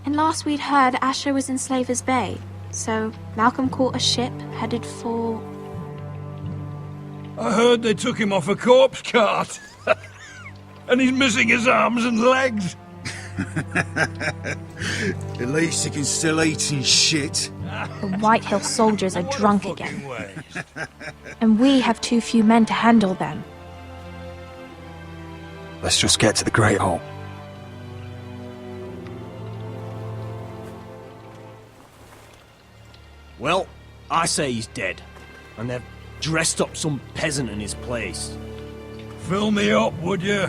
And last we'd heard, Asher was in Slaver's Bay. So Malcolm caught a ship headed for... I heard they took him off a corpse cart. And he's missing his arms and legs. At least he can still eat and shit. The White Hill soldiers are drunk again. And we have too few men to handle them. Let's just get to the Great Hall. Well, I say he's dead. And they've dressed up some peasant in his place. Fill me up, would you?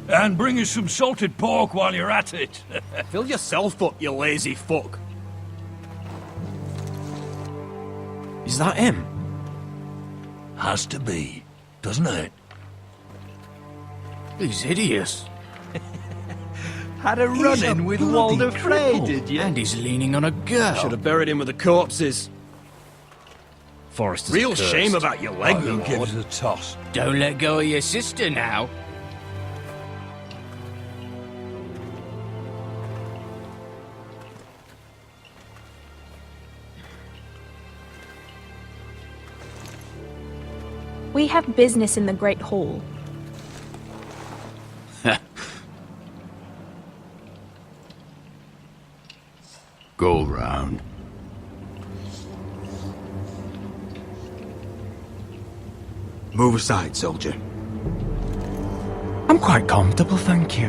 And bring us some salted pork while you're at it. Fill yourself up, you lazy fuck. Is that him? Has to be, doesn't it? He's hideous. Had a run-in with Walder Frey, did you? And he's leaning on a girl. Should have buried him with the corpses. Forrester's Real cursed. shame about your leg, Who my gives lord. a toss? Don't let go of your sister now. We have business in the Great Hall. Go round. Move aside, soldier. I'm quite comfortable, thank you.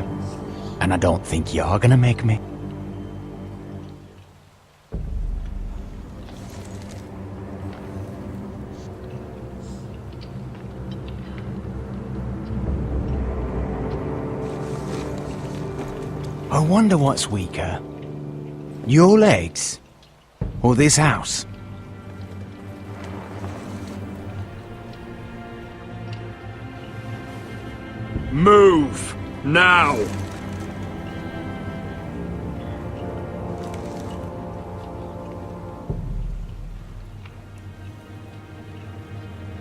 And I don't think you're gonna make me. I wonder what's weaker. Your legs? Or this house? Move! Now!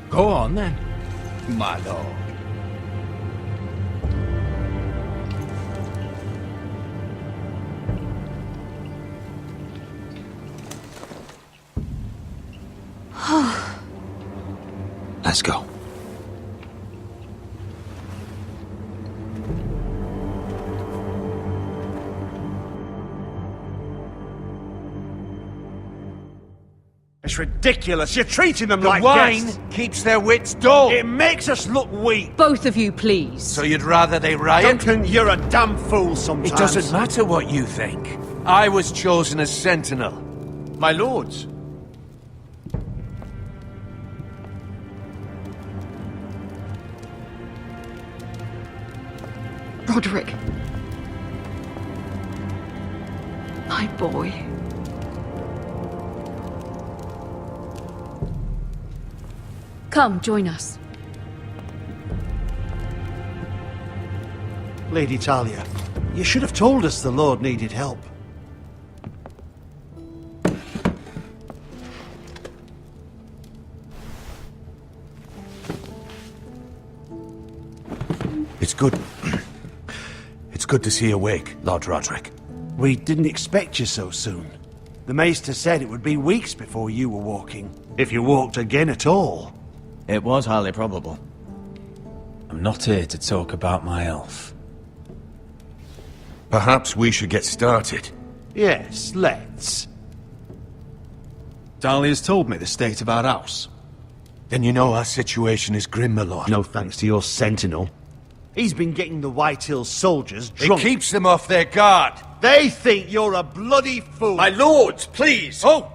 Go on then, my lord. Let's go. It's ridiculous. You're treating them The like wine guests. keeps their wits dull. It makes us look weak. Both of you, please. So you'd rather they riot? Duncan, you're a damn fool sometimes. It doesn't matter what you think. I was chosen as sentinel. My lords. Roderick. My boy. Come, join us. Lady Talia, you should have told us the Lord needed help. It's good. It's good to see you awake, Lord Roderick. We didn't expect you so soon. The Maester said it would be weeks before you were walking, if you walked again at all. It was highly probable. I'm not here to talk about my elf. Perhaps we should get started. Yes, let's. Dahlia's told me the state of our house. Then you know our situation is grim, my lord. No thanks to your sentinel. He's been getting the White Hill soldiers drunk. It keeps them off their guard. They think you're a bloody fool. My lords, please! Oh,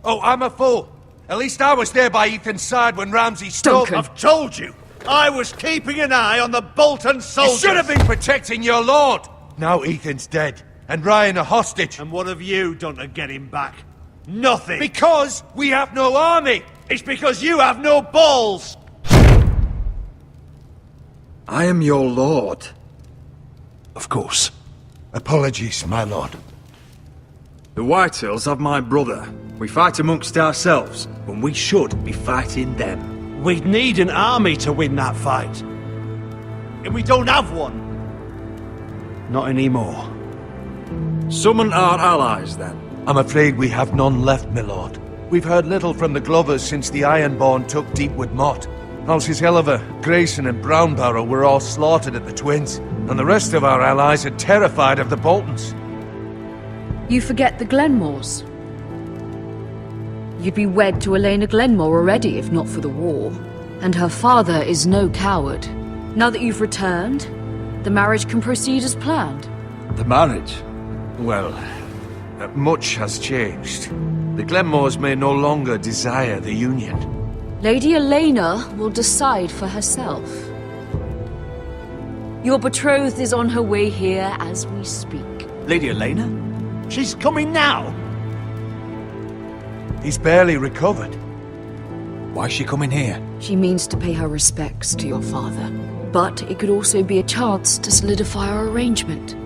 I'm a fool. At least I was there by Ethan's side when Ramsay stole... Duncan. I've told you! I was keeping an eye on the Bolton You soldiers! should have been protecting your lord! Now Ethan's dead, and Ryan a hostage. And what have you done to get him back? Nothing! Because we have no army! It's because you have no balls! I am your lord. Of course. Apologies, my lord. The Whitehills have my brother. We fight amongst ourselves, when we should be fighting them. We'd need an army to win that fight. And we don't have one. Not anymore. Summon our allies, then. I'm afraid we have none left, my lord. We've heard little from the Glovers since the Ironborn took Deepwood Motte. Halsey's Helliver, Grayson and Brownbarrow were all slaughtered at the Twins, and the rest of our allies are terrified of the Boltons. You forget the Glenmores. You'd be wed to Elena Glenmore already if not for the war. And her father is no coward. Now that you've returned, the marriage can proceed as planned. The marriage? Well, much has changed. The Glenmores may no longer desire the union. Lady Elena will decide for herself. Your betrothed is on her way here as we speak. Lady Elena? She's coming now! He's barely recovered. Why's she coming here? She means to pay her respects to your father. But it could also be a chance to solidify our arrangement.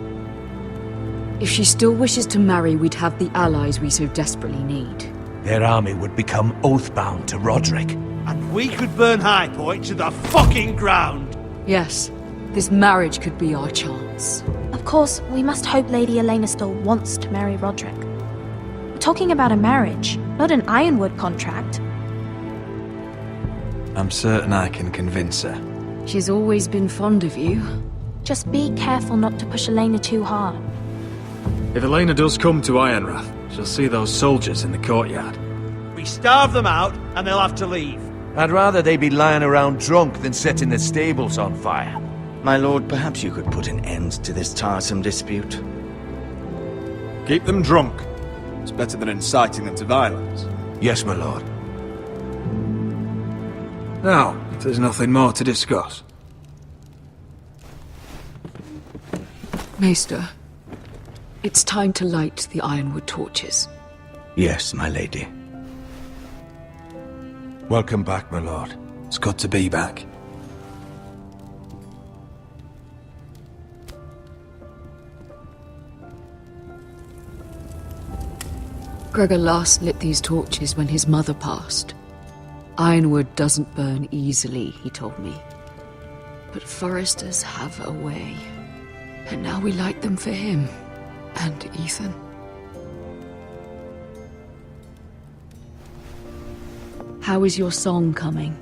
If she still wishes to marry, we'd have the allies we so desperately need. Their army would become oath-bound to Roderick. And we could burn High Point to the fucking ground! Yes, this marriage could be our chance. Of course, we must hope Lady Elena still wants to marry Roderick. We're talking about a marriage, not an Ironwood contract. I'm certain I can convince her. She's always been fond of you. Just be careful not to push Elena too hard. If Elena does come to Ironrath, she'll see those soldiers in the courtyard. We starve them out, and they'll have to leave. I'd rather they be lying around drunk than setting the stables on fire. My lord, perhaps you could put an end to this tiresome dispute. Keep them drunk. It's better than inciting them to violence. Yes, my lord. Now, if there's nothing more to discuss. Maester, it's time to light the Ironwood torches. Yes, my lady. Welcome back, my lord. It's good to be back. Gregor last lit these torches when his mother passed. Ironwood doesn't burn easily, he told me. But foresters have a way. And now we light them for him. And Ethan. How is your song coming?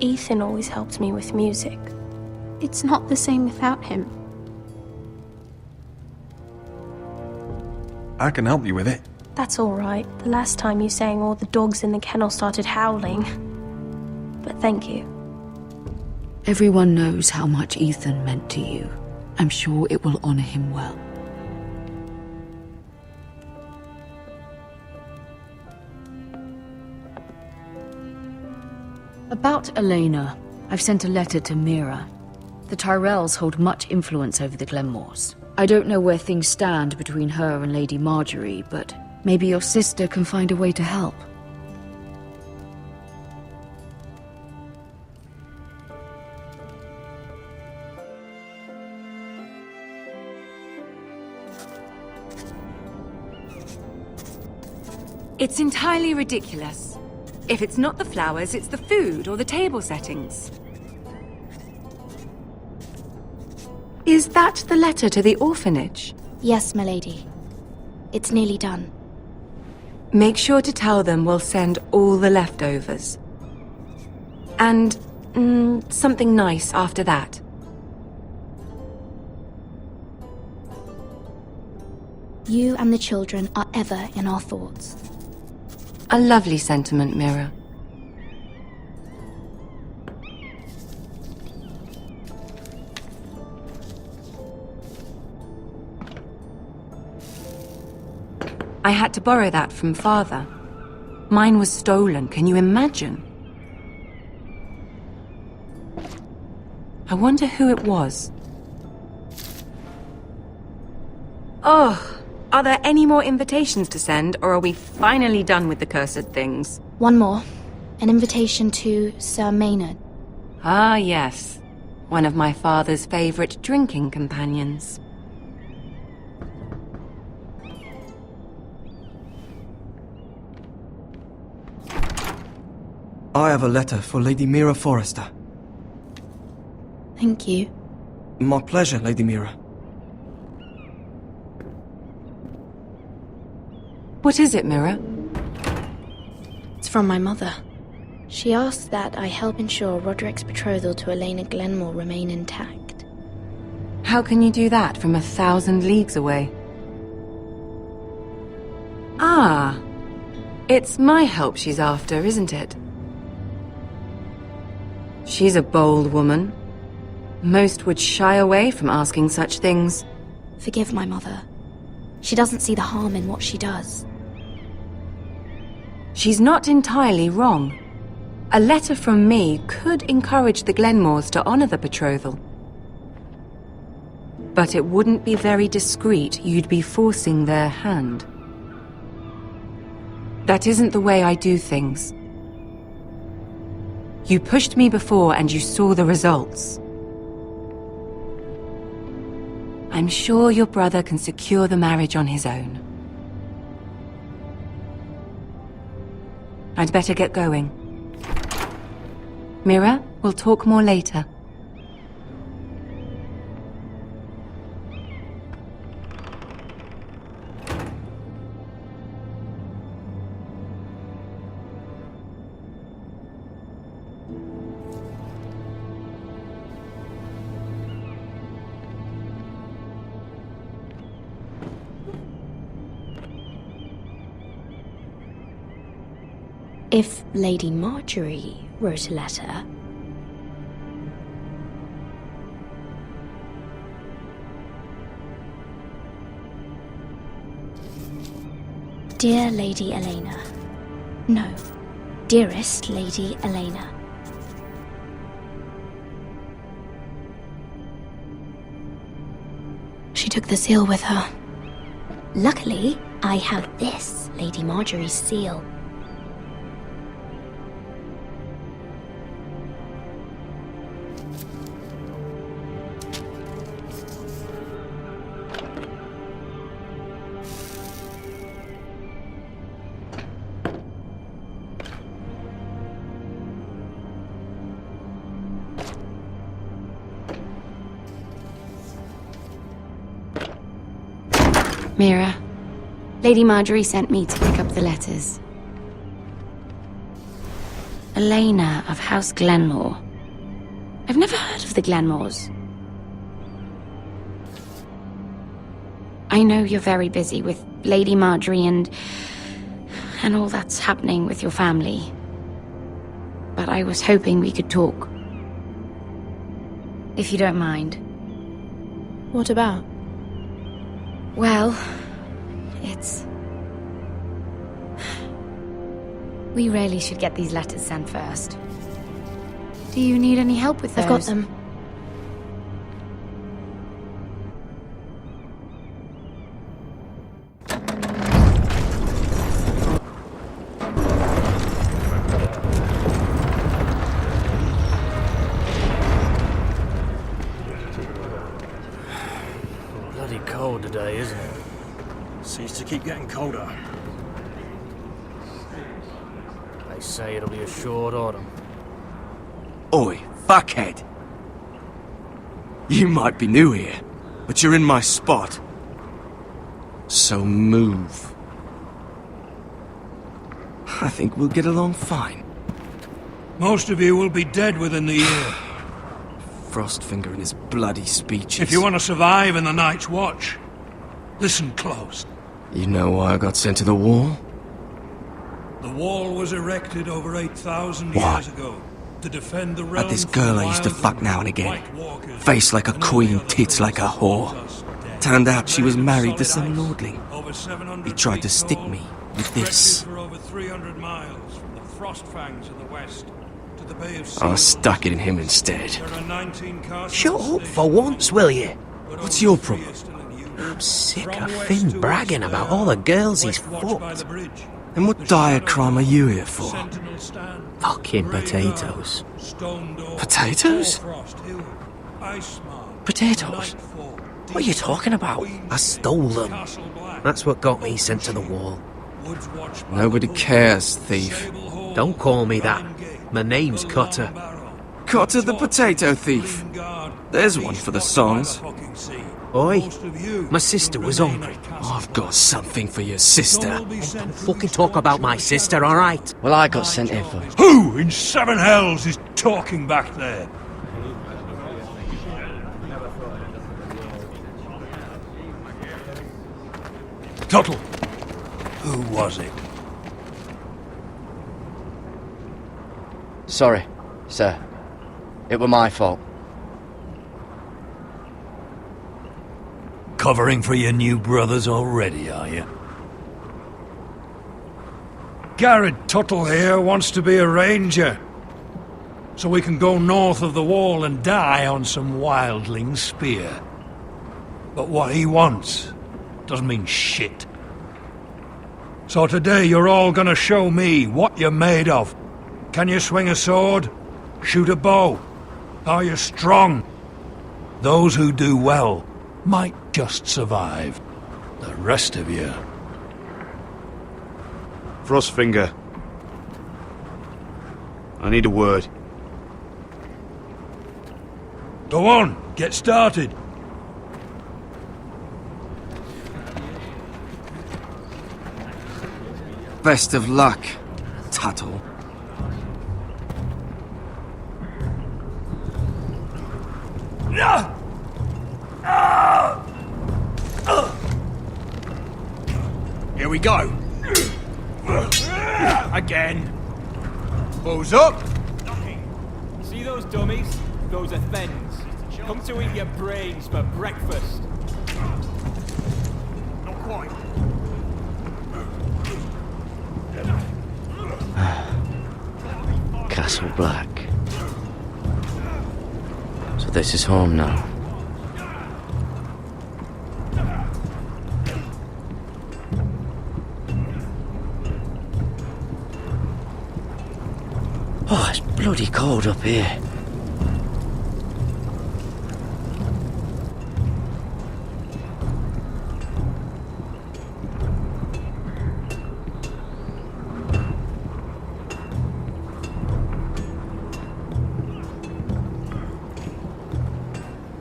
Ethan always helps me with music. It's not the same without him. I can help you with it. That's all right. The last time you sang, all the dogs in the kennel started howling. But thank you. Everyone knows how much Ethan meant to you. I'm sure it will honor him well. About Elena, I've sent a letter to Mira. The Tyrells hold much influence over the Glenmores. I don't know where things stand between her and Lady Marjorie, but maybe your sister can find a way to help. It's entirely ridiculous. If it's not the flowers, it's the food or the table settings. Is that the letter to the orphanage? Yes, my lady. It's nearly done. Make sure to tell them we'll send all the leftovers. And, something nice after that. You and the children are ever in our thoughts. A lovely sentiment, Mira. I had to borrow that from Father. Mine was stolen, can you imagine? I wonder who it was. Oh, are there any more invitations to send, or are we finally done with the cursed things? One more. An invitation to Sir Maynard. Ah, yes. One of my father's favorite drinking companions. I have a letter for Lady Mira Forrester. Thank you. My pleasure, Lady Mira. What is it, Mira? It's from my mother. She asks that I help ensure Roderick's betrothal to Elena Glenmore remain intact. How can you do that from 1,000 leagues away? Ah, it's my help she's after, isn't it? She's a bold woman. Most would shy away from asking such things. Forgive my mother. She doesn't see the harm in what she does. She's not entirely wrong. A letter from me could encourage the Glenmores to honor the betrothal. But it wouldn't be very discreet. You'd be forcing their hand. That isn't the way I do things. You pushed me before and you saw the results. I'm sure your brother can secure the marriage on his own. I'd better get going. Mira, we'll talk more later. If Lady Marjorie wrote a letter... Dear Lady Elena. No, dearest Lady Elena. She took the seal with her. Luckily, I have this, Lady Marjorie's seal. Mira, Lady Marjorie sent me to pick up the letters. Elena of House Glenmore. I've never heard of the Glenmores. I know you're very busy with Lady Marjorie and all that's happening with your family. But I was hoping we could talk. If you don't mind. What about? Well, it's... We really should get these letters sent first. Do you need any help with those? I've got them. Bloody cold today, isn't it? Seems to keep getting colder. They say it'll be a short autumn. Oi, fuckhead! You might be new here, but you're in my spot. So move. I think we'll get along fine. Most of you will be dead within the year. Frostfinger and his bloody speeches. If you want to survive in the Night's Watch, listen close. You know why I got sent to the wall? The wall was erected over 8,000 years ago to defend the realm. At this girl I used to fuck now and again. Face like a queen, tits like a whore. Turned out she was married to some lordling. He tried to stick me with this. For over 300 miles from the Frostfangs in the west to the Bay of I stuck it in him instead. There are 19 castles. Shut up for once, will you? What's your problem? I'm sick of Finn bragging about all the girls he's fucked. And what dire crime are you here for? Fucking potatoes. Potatoes? Potatoes? What are you talking about? I stole them. That's what got me sent to the wall. Nobody cares, thief. Don't call me that. My name's Cotter. Cotter the potato thief. There's one for the songs. Oi, Most of you my sister will was remain hungry. at Castle I've got something for your sister. Some will be sent Don't for the fucking talk about my sister, alright? Well, I got sent here for... Who in seven hells is talking back there? Tuttle, who was it? Sorry, sir. It were my fault. Covering for your new brothers already, are you? Garrett Tuttle here wants to be a ranger. So we can go north of the wall and die on some wildling spear. But what he wants doesn't mean shit. So today you're all gonna show me what you're made of. Can you swing a sword? Shoot a bow? Are you strong? Those who do well might just survive. The rest of you... Frostfinger. I need a word. Go on, get started. Best of luck, Tuttle. Here we go. Again. Balls up. See those dummies? Those are thens. Come to eat your brains for breakfast. Not quite. Castle Black. So this is home now. Oh, it's bloody cold up here.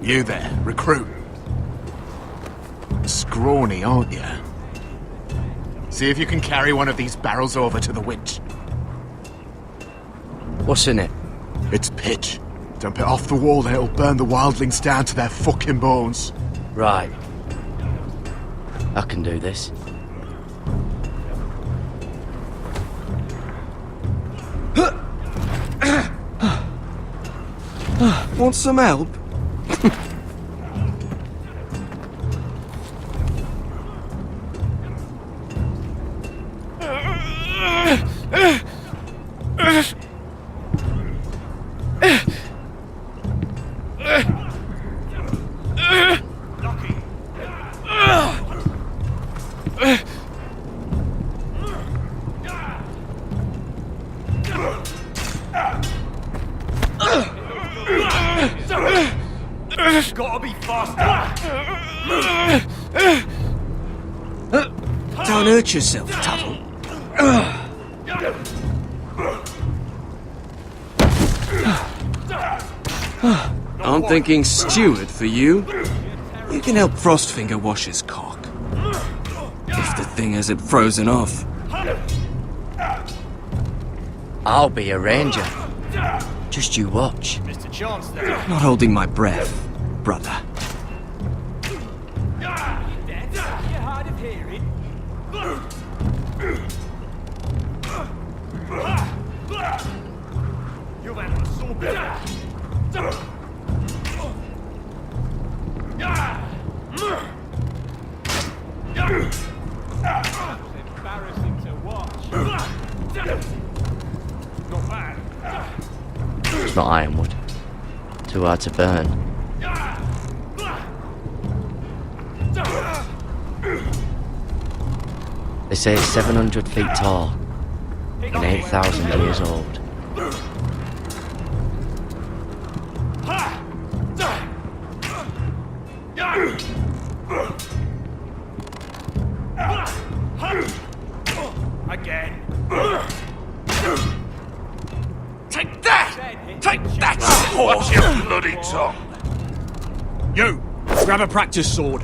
You there, recruit. Scrawny, aren't you? See if you can carry one of these barrels over to the winch. What's in it? It's pitch. Dump it off the wall and it'll burn the wildlings down to their fucking bones. Right. I can do this. Want some help? Gotta be faster. Don't hurt yourself, Tuttle. I'm thinking steward for you. You can help Frostfinger wash his cock. If the thing hasn't frozen off. I'll be a ranger. Just you watch. Mr. Chancellor. Not holding my breath, brother. That's you're hard of hearing. You've had a sword better. Embarrassing to watch. Not bad. It's not ironwood. Too hard to burn. They say it's 700 feet tall and 8,000 years old. Again. Take that! Take that! Watch your bloody tongue! You! Grab a practice sword.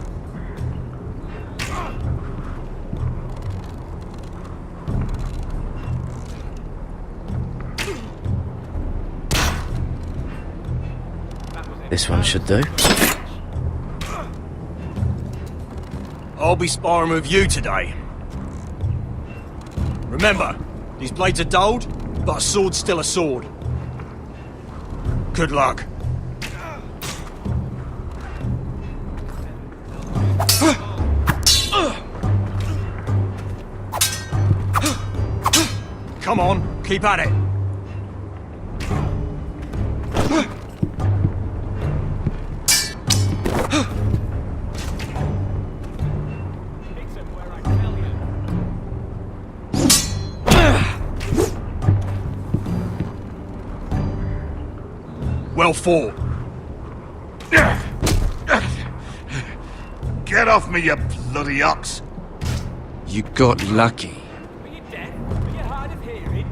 This one should do. I'll be sparring with you today. Remember, these blades are dulled, but a sword's still a sword. Good luck. Come on, keep at it. Well fought. Get off me, you bloody ox! You got lucky. Are you deaf? Are you hard of hearing?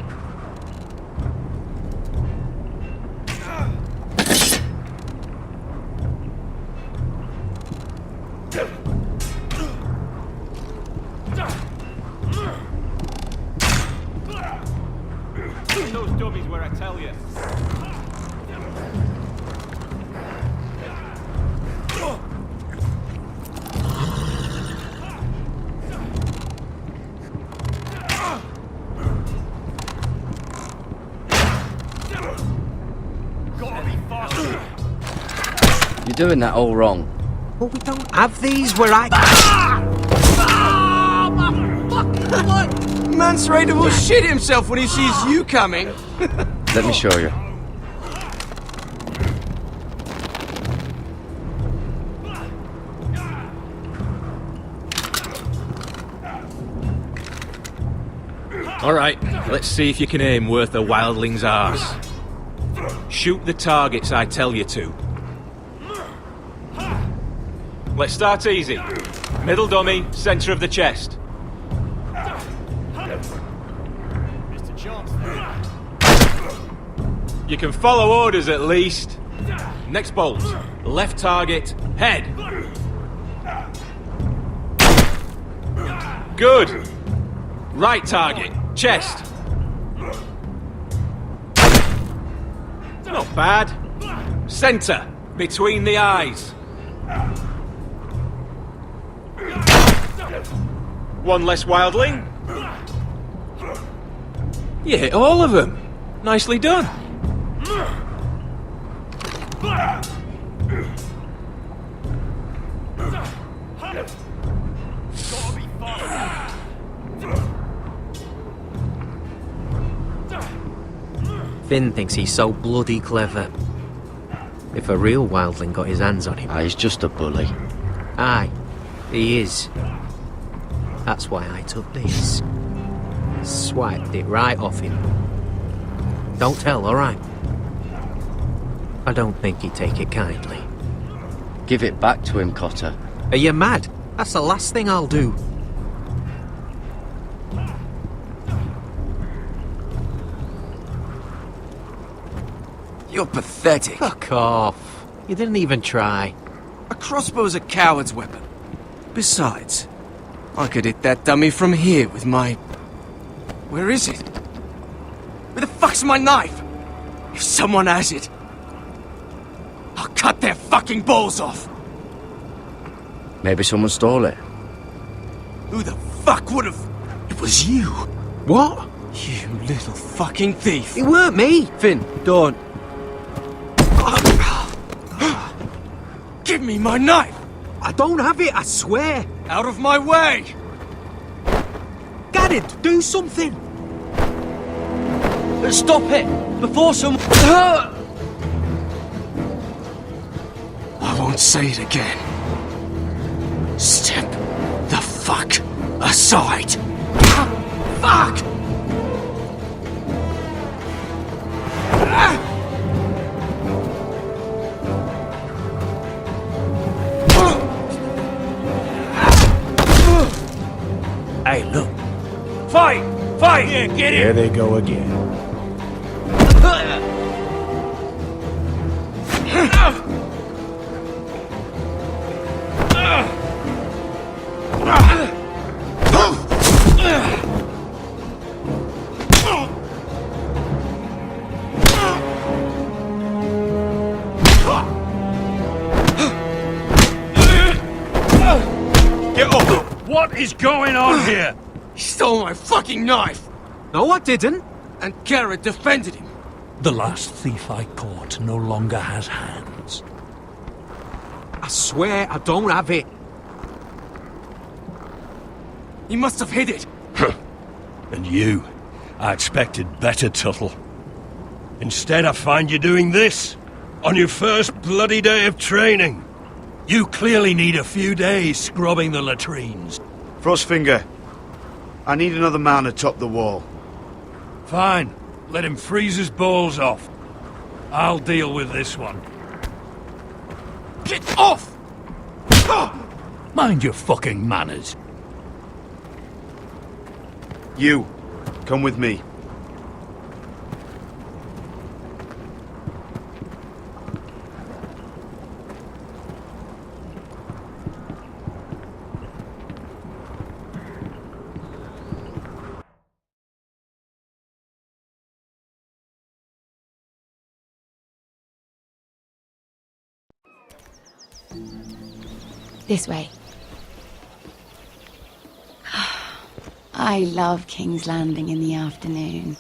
Those dummies where I tell you. You're doing that all wrong. Well, we don't have these where I... Man's ready to shit himself when he sees you coming. Let me show you. Alright, let's see if you can aim worth a wildling's arse. Shoot the targets I tell you to. Let's start easy. Middle dummy, centre of the chest. You can follow orders at least. Next bolt. Left target, head. Good. Right target, chest. Not bad. Centre, between the eyes. One less wildling. You hit all of them. Nicely done. Finn thinks he's so bloody clever. If a real wildling got his hands on him... He's just a bully. Aye, he is. That's why I took this. Swiped it right off him. Don't tell, alright? I don't think he'd take it kindly. Give it back to him, Cotter. Are you mad? That's the last thing I'll do. You're pathetic. Fuck off. You didn't even try. A crossbow's a coward's weapon. Besides, I could hit that dummy from here with my... Where is it? Where the fuck's my knife? If someone has it, I'll cut their fucking balls off. Maybe someone stole it. Who the fuck would have... It was you. What? You little fucking thief. It weren't me. Finn, don't. Give me my knife! I don't have it, I swear. Out of my way! Garrett, do something. Stop it! Before someone... I won't say it again. Step the fuck aside. Fuck! Hey, look. Fight! Fight! Yeah, get Here it! they go again. Get up! What is going on here? He stole my fucking knife! No, I didn't. And Garrett defended him. The last thief I caught no longer has hands. I swear I don't have it. He must have hid it. And you, I expected better, Tuttle. Instead, I find you doing this on your first bloody day of training. You clearly need a few days scrubbing the latrines. Frostfinger, I need another man atop the wall. Fine. Let him freeze his balls off. I'll deal with this one. Get off! Mind your fucking manners. You, come with me. This way. I love King's Landing in the afternoon.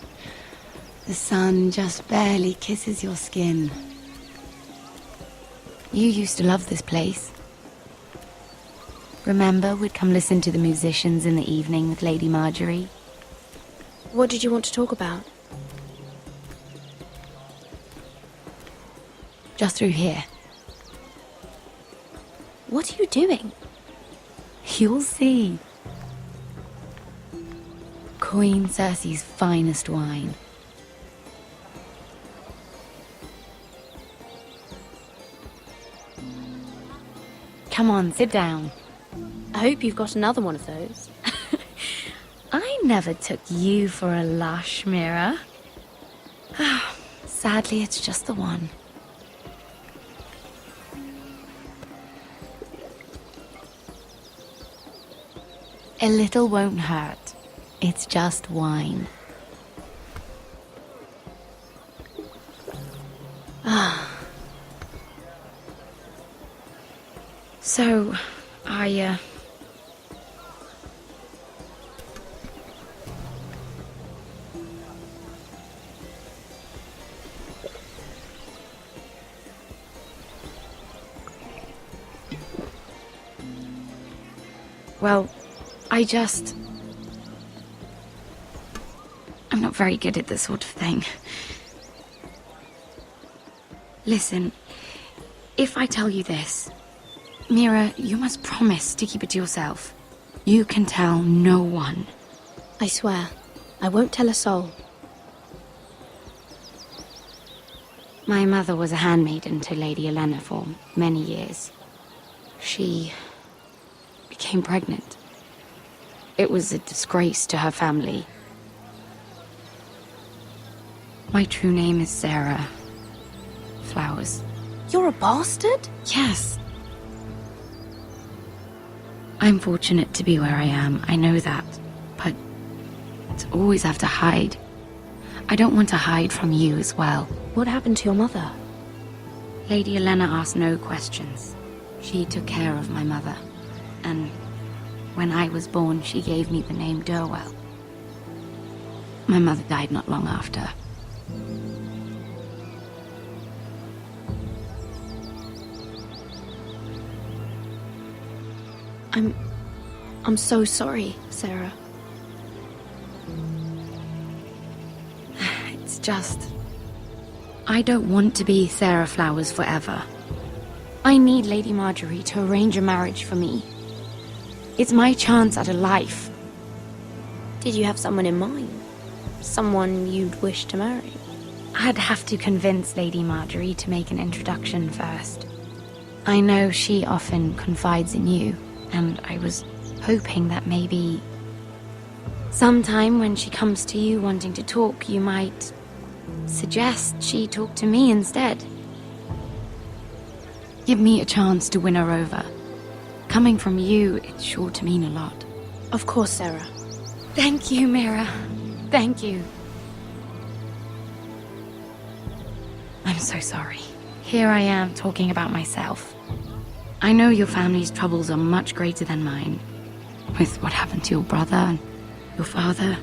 The sun just barely kisses your skin. You used to love this place. Remember, we'd come listen to the musicians in the evening with Lady Marjorie? What did you want to talk about? Just through here. What are you doing? You'll see. Queen Cersei's finest wine. Come on, sit down. I hope you've got another one of those. I never took you for a lush, Mira. Sadly, it's just the one. A little won't hurt. It's just wine. So, well, I'm not very good at this sort of thing. Listen, if I tell you this, Mira, you must promise to keep it to yourself. You can tell no one. I swear, I won't tell a soul. My mother was a handmaiden to Lady Olenna for many years. She became pregnant. It was a disgrace to her family. My true name is Sarah Flowers. You're a bastard? Yes. I'm fortunate to be where I am, I know that. But to always have to hide. I don't want to hide from you as well. What happened to your mother? Lady Olenna asked no questions. She took care of my mother. And when I was born, she gave me the name Durwell. My mother died not long after. I'm so sorry, Sarah. It's just... I don't want to be Sarah Flowers forever. I need Lady Marjorie to arrange a marriage for me. It's my chance at a life. Did you have someone in mind? Someone you'd wish to marry? I'd have to convince Lady Marjorie to make an introduction first. I know she often confides in you, and I was hoping that maybe sometime when she comes to you wanting to talk, you might suggest she talk to me instead. Give me a chance to win her over. Coming from you, it's sure to mean a lot. Of course, Sarah. Thank you, Mira. Thank you. I'm so sorry. Here I am talking about myself. I know your family's troubles are much greater than mine, with what happened to your brother and your father.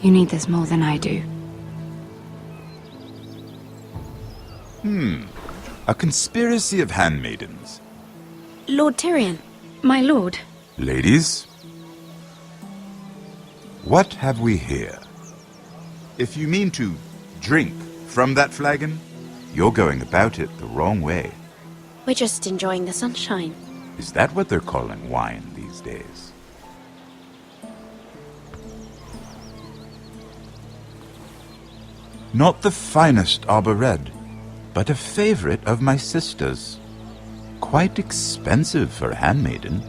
You need this more than I do. A conspiracy of handmaidens. Lord Tyrion, my lord. Ladies, what have we here? If you mean to drink from that flagon, you're going about it the wrong way. We're just enjoying the sunshine. Is that what they're calling wine these days? Not the finest arbor red, but a favorite of my sister's. Quite expensive for a handmaiden.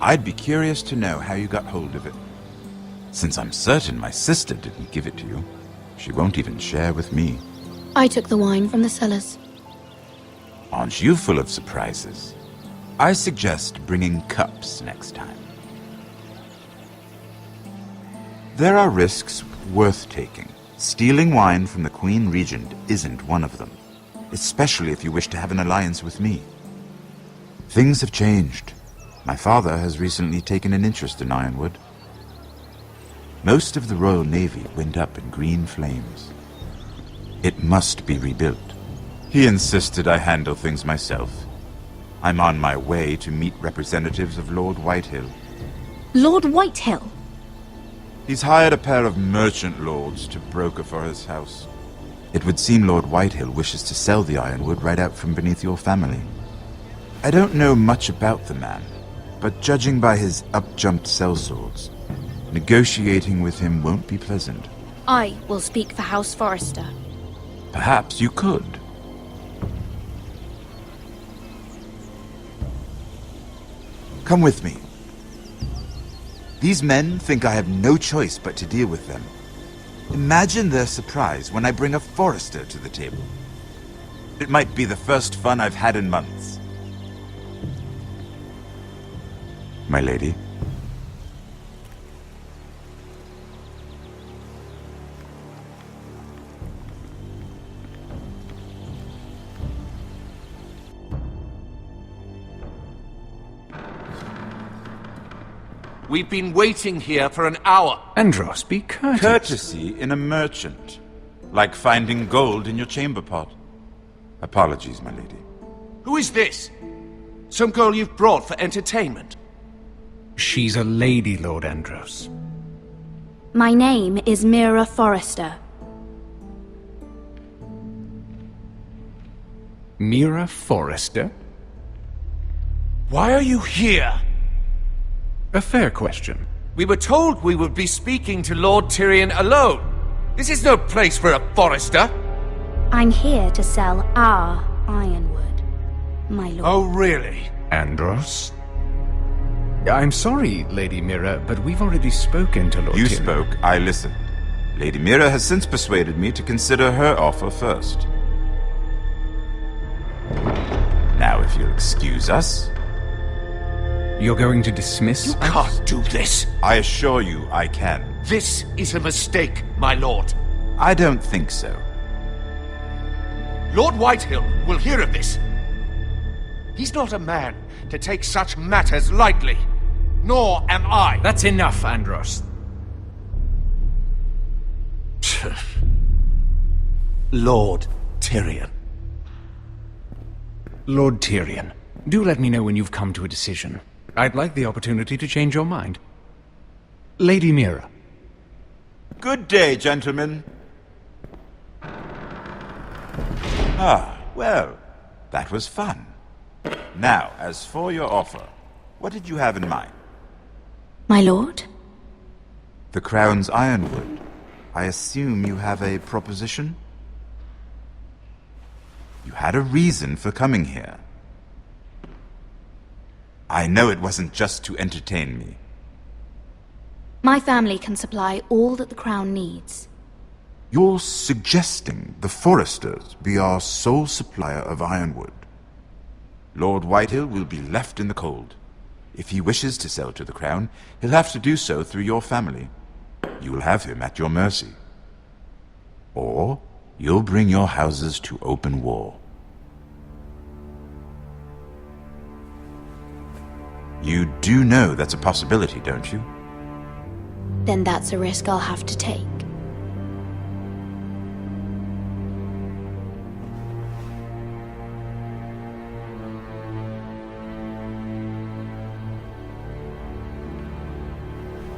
I'd be curious to know how you got hold of it. Since I'm certain my sister didn't give it to you, she won't even share with me. I took the wine from the cellars. Aren't you full of surprises? I suggest bringing cups next time. There are risks worth taking. Stealing wine from the Queen Regent isn't one of them, especially if you wish to have an alliance with me. Things have changed. My father has recently taken an interest in Ironwood. Most of the Royal Navy went up in green flames. It must be rebuilt. He insisted I handle things myself. I'm on my way to meet representatives of Lord Whitehill. Lord Whitehill? He's hired a pair of merchant lords to broker for his house. It would seem Lord Whitehill wishes to sell the Ironwood right out from beneath your family. I don't know much about the man, but judging by his up-jumped sellswords, negotiating with him won't be pleasant. I will speak for House Forrester. Perhaps you could. Come with me. These men think I have no choice but to deal with them. Imagine their surprise when I bring a Forrester to the table. It might be the first fun I've had in months. My lady. We've been waiting here for an hour. Andros, be courteous. Courtesy in a merchant. Like finding gold in your chamber pot. Apologies, my lady. Who is this? Some girl you've brought for entertainment? She's a lady, Lord Andros. My name is Mira Forrester. Mira Forrester? Why are you here? A fair question. We were told we would be speaking to Lord Tyrion alone. This is no place for a Forrester. I'm here to sell our Ironwood, my lord. Oh, really? Andros? I'm sorry, Lady Mira, but we've already spoken to Lord You Tyrion. spoke, I listened. Lady Mira has since persuaded me to consider her offer first. Now, if you'll excuse us... You're going to dismiss You us? can't do this. I assure you I can. This is a mistake, my lord. I don't think so. Lord Whitehill will hear of this. He's not a man to take such matters lightly. Nor am I. That's enough, Andros. Lord Tyrion. Lord Tyrion, do let me know when you've come to a decision. I'd like the opportunity to change your mind. Lady Mira. Good day, gentlemen. Ah, well, that was fun. Now, as for your offer, what did you have in mind? My lord? The Crown's Ironwood. I assume you have a proposition? You had a reason for coming here. I know it wasn't just to entertain me. My family can supply all that the Crown needs. You're suggesting the Forresters be our sole supplier of Ironwood. Lord Whitehill will be left in the cold. If he wishes to sell to the Crown, he'll have to do so through your family. You will have him at your mercy. Or you'll bring your houses to open war. You do know that's a possibility, don't you? Then that's a risk I'll have to take.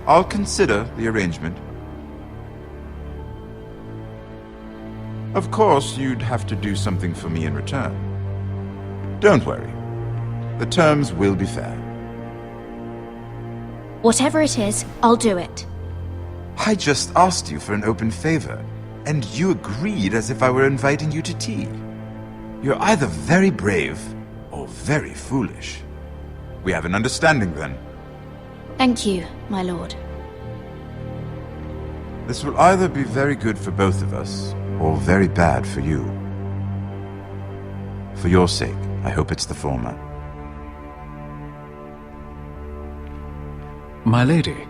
I'll consider the arrangement. Of course, you'd have to do something for me in return. Don't worry. The terms will be fair. Whatever it is, I'll do it. I just asked you for an open favor, and you agreed as if I were inviting you to tea. You're either very brave or very foolish. We have an understanding then. Thank you, my lord. This will either be very good for both of us, or very bad for you. For your sake, I hope it's the former. My lady,